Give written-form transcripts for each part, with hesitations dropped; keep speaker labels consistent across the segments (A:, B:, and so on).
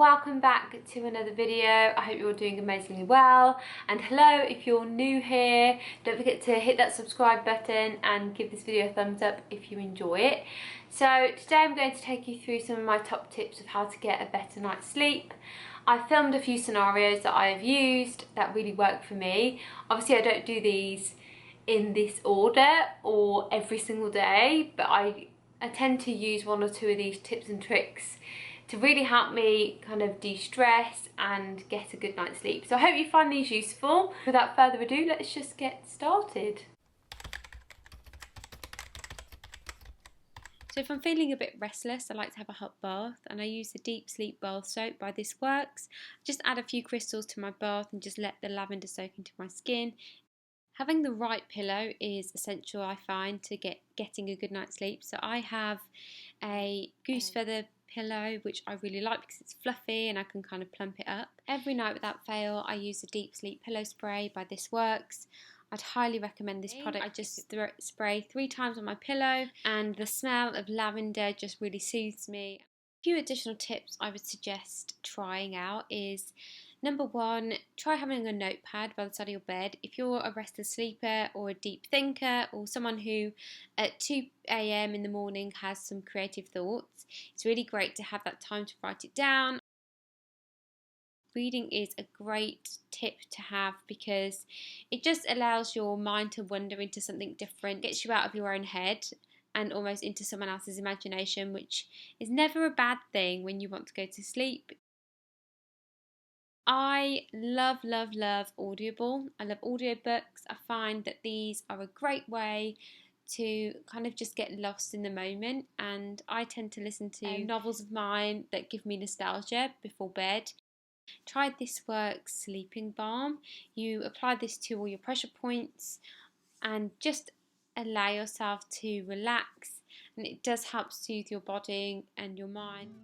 A: welcome back to another video. I hope you're doing amazingly well, and hello if you're new here. Don't forget to hit that subscribe button and give this video a thumbs up if you enjoy it. So today I'm going to take you through some of my top tips of how to get a better night's sleep. I filmed a few scenarios that I have used that really work for me. Obviously I don't do these in this order or every single day, but I tend to use one or two of these tips and tricks to really help me kind of de-stress and get a good night's sleep. So I hope you find these useful. Without further ado, let's just get started. So if I'm feeling a bit restless, I like to have a hot bath, and I use the Deep Sleep Bath Soap by This Works. Just add a few crystals to my bath and just let the lavender soak into my skin. Having the right pillow is essential, I find, to getting a good night's sleep. So I have a goose feather pillow, which I really like because it's fluffy and I can kind of plump it up. Every night without fail, I use the Deep Sleep Pillow Spray by This Works. I'd highly recommend this product. I just spray 3 times on my pillow, and the smell of lavender just really soothes me. A few additional tips I would suggest trying out is, number 1, try having a notepad by the side of your bed. If you're a restless sleeper or a deep thinker or someone who at 2 AM in the morning has some creative thoughts, it's really great to have that time to write it down. Reading is a great tip to have because it just allows your mind to wander into something different, gets you out of your own head and almost into someone else's imagination, which is never a bad thing when you want to go to sleep. I love Audible. I love audiobooks. I find that these are a great way to kind of just get lost in the moment, and I tend to listen to novels of mine that give me nostalgia before bed. Try This Works Sleeping Balm. You apply this to all your pressure points and just allow yourself to relax, and it does help soothe your body and your mind.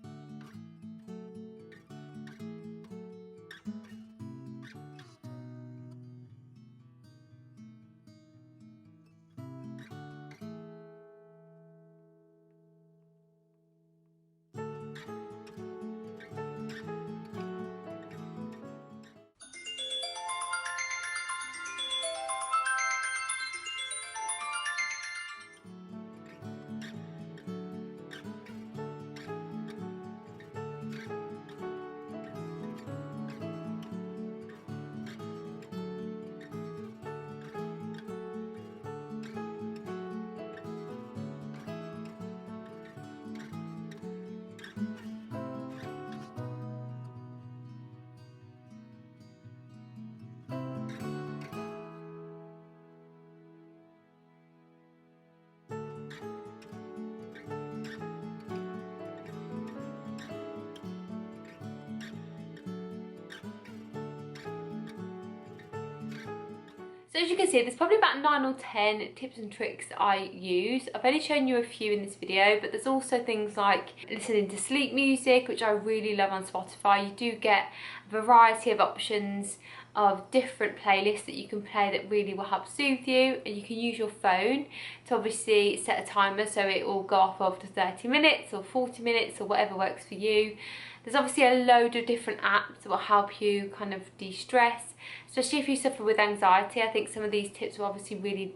A: So as you can see, there's probably about 9 or 10 tips and tricks that I use. I've only shown you a few in this video, but there's also things like listening to sleep music, which I really love on Spotify. You do get a variety of options of different playlists that you can play that really will help soothe you, and you can use your phone to obviously set a timer so it will go off after 30 minutes or 40 minutes or whatever works for you. There's obviously a load of different apps that will help you kind of de-stress, especially if you suffer with anxiety. I think some of these tips will obviously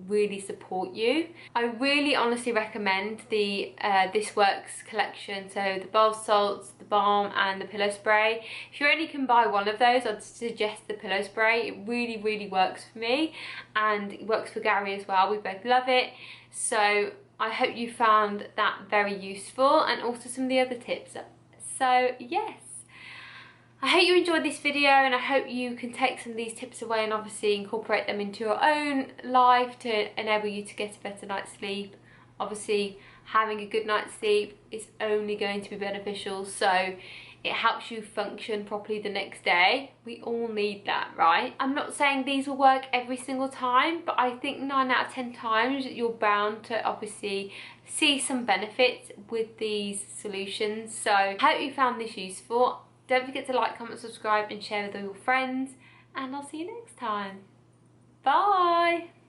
A: really support you. I really honestly recommend the This Works collection, so the bath salts, the balm and the pillow spray. If you only can buy one of those, I'd suggest the pillow spray. It really works for me, and it works for Gary as well. We both love it. So I hope you found that very useful, and also some of the other tips. So yes, I hope you enjoyed this video, and I hope you can take some of these tips away and obviously incorporate them into your own life to enable you to get a better night's sleep. Obviously having a good night's sleep is only going to be beneficial, so it helps you function properly the next day. We all need that, right? I'm not saying these will work every single time, but I think 9 out of 10 times you're bound to obviously see some benefits with these solutions. So I hope you found this useful. Don't forget to like, comment, subscribe and share with all your friends, and I'll see you next time. Bye!